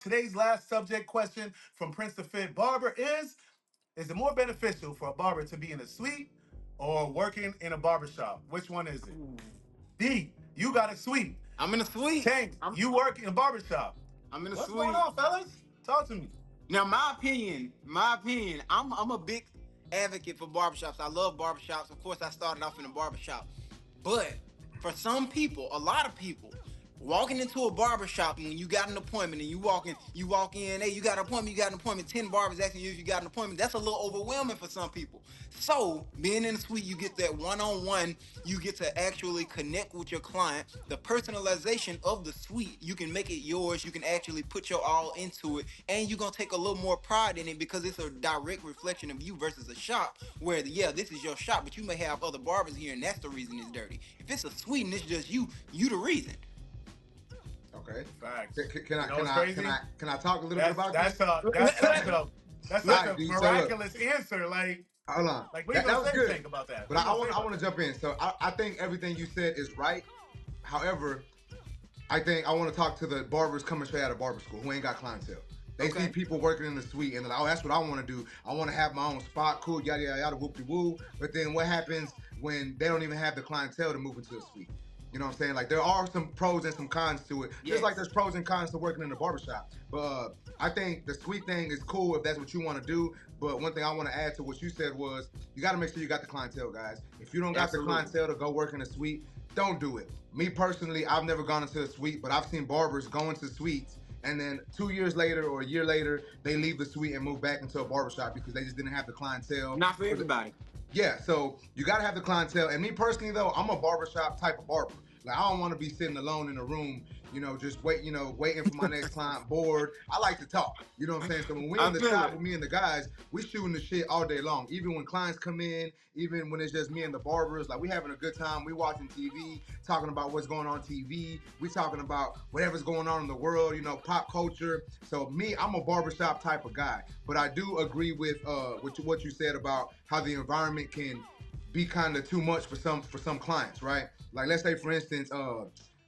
Today's last subject question from Prince the Fit Barber is it more beneficial for a barber to be in a suite or working in a barbershop? Which one is it? D, you got a suite. I'm in a suite. Tank, you work in a barbershop. I'm in a What's going suite. on, fellas? Talk to me. Now, my opinion, I'm a big advocate for barbershops. I love barbershops. Of course, I started off in a barbershop. But for some people, a lot of people, walking into a barbershop when you got an appointment and you walk in, hey, you got an appointment, 10 barbers asking you if you got an appointment. That's a little overwhelming for some people. So being in the suite, you get that one-on-one, you get to actually connect with your client. The personalization of the suite, you can make it yours, you can actually put your all into it, and you're gonna take a little more pride in it because it's a direct reflection of you versus a shop where yeah, this is your shop, but you may have other barbers here and that's the reason it's dirty. If it's a suite and it's just you the reason. Okay. Facts. Can You I know can what's I can crazy? I can I talk a little bit That's about that's this? a that's Let- such let- a that's All such right, a dude. So look, miraculous answer. Like hold on. what you That gonna was say, good. Tank, about that? But What you I gonna say want I about want to that? jump in. So I think everything you said is right. However, I think I want to talk to the barbers coming straight out of barber school who ain't got clientele. They see okay. people working in the suite and they're like, oh, that's what I want to do. I want to have my own spot, cool, yada yada yada, whoop de woo. But then what happens when they don't even have the clientele to move into a suite? You know what I'm saying? Like there are some pros and some cons to it. Just like Yes. there's pros and cons to working in the barbershop. But I think the suite thing is cool if that's what you want to do. But one thing I want to add to what you said was you got to make sure you got the clientele, guys. If you don't got the Absolutely. clientele to go work in a suite, don't do it. Me personally, I've never gone into a suite, but I've seen barbers go into suites and then 2 years later or a year later, they leave the suite and move back into a barbershop because they just didn't have the clientele. Not for everybody. Yeah, so you gotta have the clientele. And me personally though, I'm a barbershop type of barber. Like I don't want to be sitting alone in a room, just waiting for my next client bored. I like to talk. You know what I'm saying? So when we I in the feel shop it. with me and the guys, we shooting the shit all day long. Even when clients come in, even when it's just me and the barbers, like we having a good time. We watching TV, talking about what's going on TV. We talking about whatever's going on in the world, pop culture. So me, I'm a barbershop type of guy. But I do agree with what you said about how the environment can be kind of too much for some clients, right? Like let's say for instance,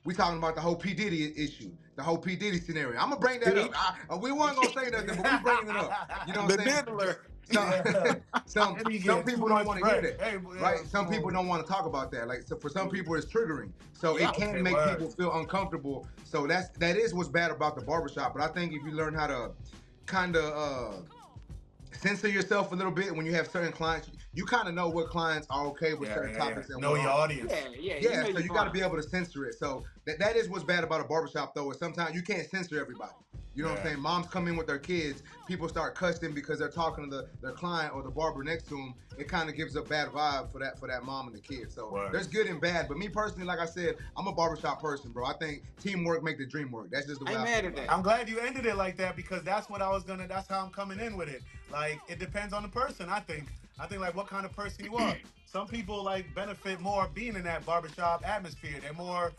we talking about the whole P Diddy issue, the whole P Diddy scenario. I'm gonna bring that up. See? We weren't gonna say nothing, but we bringing it up. You know what The I'm saying? diddler. So Yeah. some And he some get too people don't much want to hear bread. that, Hey, right? yeah, Some come people on. don't want to talk about that. Like so for some people it's triggering. So it Yeah. can Okay, make word. people feel uncomfortable. So that is what's bad about the barbershop. But I think if you learn how to kind of censor yourself a little bit when you have certain clients. You kind of know what clients are okay with Yeah, certain yeah, yeah. topics and Know what your aren't. audience. Yeah, you Yeah, know so your you got to client. be able to censor it. So that is what's bad about a barbershop, though, is sometimes you can't censor everybody. You know what I'm Yeah. saying? Moms come in with their kids. People start cussing because they're talking to their client or the barber next to them. It kind of gives a bad vibe for that mom and the kid. So Word. there's good and bad. But me personally, like I said, I'm a barbershop person, bro. I think teamwork make the dream work. That's just the I way ain't I mad feel at about that. it. I'm glad you ended it like that because that's how I'm coming in with it. Like it depends on the person, I think. I think like what kind of person you are. Some people like benefit more being in that barbershop atmosphere. They're more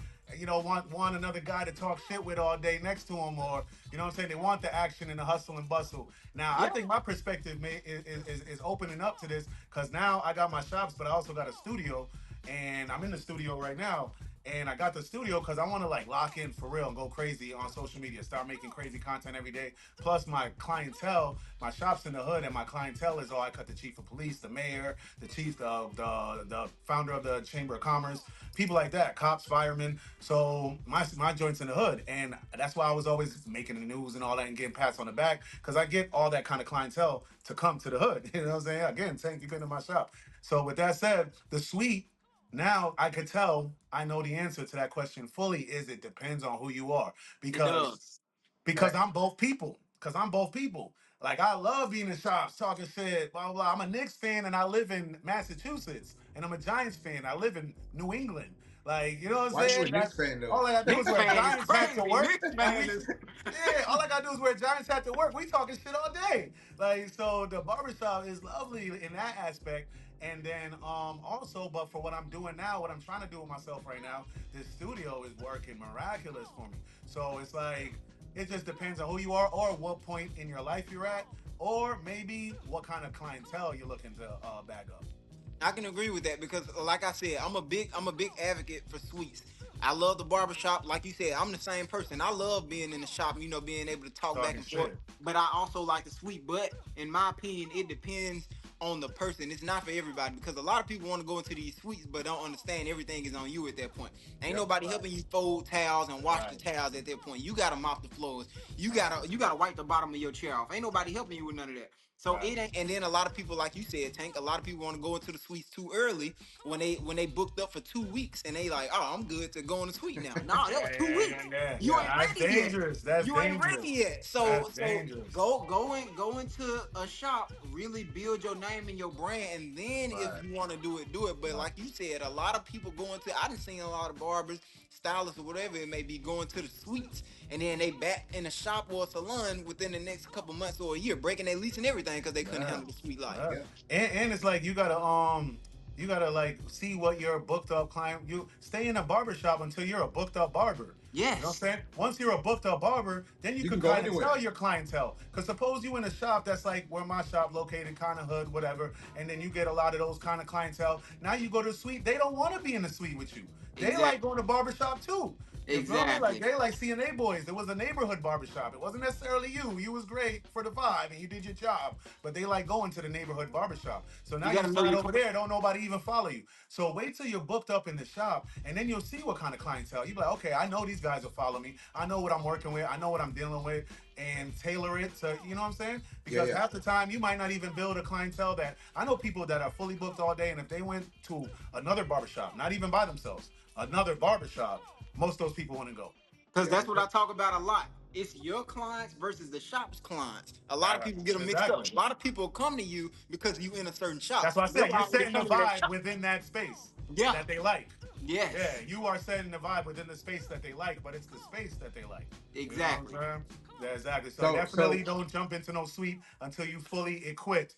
want another guy to talk shit with all day next to them, or what I'm saying, they want the action and the hustle and bustle. Now I Yeah. think my perspective is opening up to this because now I got my shops, but I also got a studio, and I'm in the studio right now. And I got the studio because I want to like lock in for real and go crazy on social media, start making crazy content every day. Plus, my clientele, my shop's in the hood, and my clientele is I cut the chief of police, the mayor, the chief, the founder of the chamber of commerce, people like that, cops, firemen. So my joint's in the hood, and that's why I was always making the news and all that and getting pats on the back because I get all that kind of clientele to come to the hood. You know what I'm saying? Again, thank you for being in my shop. So with that said, the suite now I could tell I know the answer to that question fully is it depends on who you are It because does. because Facts. I'm both people. Because I'm both people. Like I love being in shops, talking shit, blah blah blah. I'm a Knicks fan and I live in Massachusetts, and I'm a Giants fan. I live in New England. Like you know what I'm Why you a saying? Knicks That's fan though? all I gotta do is Knicks wear fan is Giants hat to crazy. work, Knicks and we fan is yeah. All I gotta do is wear Giants hat to work. We talking shit all day. Like so, the barbershop is lovely in that aspect. And then also, but for what I'm doing now, what I'm trying to do with myself right now, this studio is working miraculous for me. So it's like it just depends on who you are or what point in your life you're at, or maybe what kind of clientele you're looking to bag up. I can agree with that because, like I said, I'm a big advocate for suites. I love the barbershop. Like you said, I'm the same person. I love being in the shop, being able to talk back Talking and forth. shit. But I also like the sweet. But in my opinion, it depends on the person. It's not for everybody because a lot of people want to go into these suites but don't understand everything is on you at that point. Ain't Yep. nobody Right. helping you fold towels and wash the Right. towels at that point. You gotta mop the floors. You gotta wipe the bottom of your chair off. Ain't nobody helping you with none of that. So Right. it ain't, and then a lot of people, like you said, Tank. A lot of people want to go into the suites too early when they booked up for 2 weeks and they like, oh, I'm good to go in the suite now. No, that was Yeah, 2 weeks. yeah, yeah, You yeah. ain't That's ready yet. dangerous. That's You ain't dangerous. ready yet. That's So dangerous. go into a shop, really build your name and your brand, and then if Right. you want to do it, do it. But Right. like you said, a lot of people going to I done seen a lot of barbers, stylists, or whatever it may be, going to the suites, and then they back in a shop or a salon within the next couple months or a year, breaking their lease and everything because they couldn't Yeah. handle the suite life. Yeah. Yeah. And it's like you gotta like see what your booked up client. You stay in a barber shop until you're a booked up barber. You know what I'm Yes, saying? Once you're a booked up barber, then you You can can go kind of anywhere. tell your clientele. Cause suppose you in a shop that's like where my shop located, kind of hood, whatever, and then you get a lot of those kind of clientele. Now you go to the suite, they don't want to be in the suite with you. They like exactly, going to barber shop too. You feel me? Like exactly. they like seeing their boys. It was a neighborhood barbershop. It wasn't necessarily you. You was great for the vibe and you did your job. But they like going to the neighborhood barbershop. So now You you got to know slide your over there, don't nobody even follow you. So wait till you're booked up in the shop and then you'll see what kind of clientele. You'll be like, okay, I know these guys will follow me. I know what I'm working with. I know what I'm dealing with and tailor it to, you know what I'm saying? Yeah, Because yeah. half the time you might not even build a clientele that I know people that are fully booked all day and if they went to another barbershop, not even by themselves, another barbershop, most of those people want to go. Because Yeah. that's what I talk about a lot. It's your clients versus the shop's clients. A lot of Right. people get them mixed up. Exactly. A lot of people come to you because you in a certain shop. That's what I They're said. You're already setting the coming to that vibe shop. within that space Yeah. that they like. Yeah, Yes. you are setting the vibe within the space that they like, but it's the space that they like. You know what I'm Exactly. saying? Yeah, exactly. So So definitely so don't jump into no suite until you fully equipped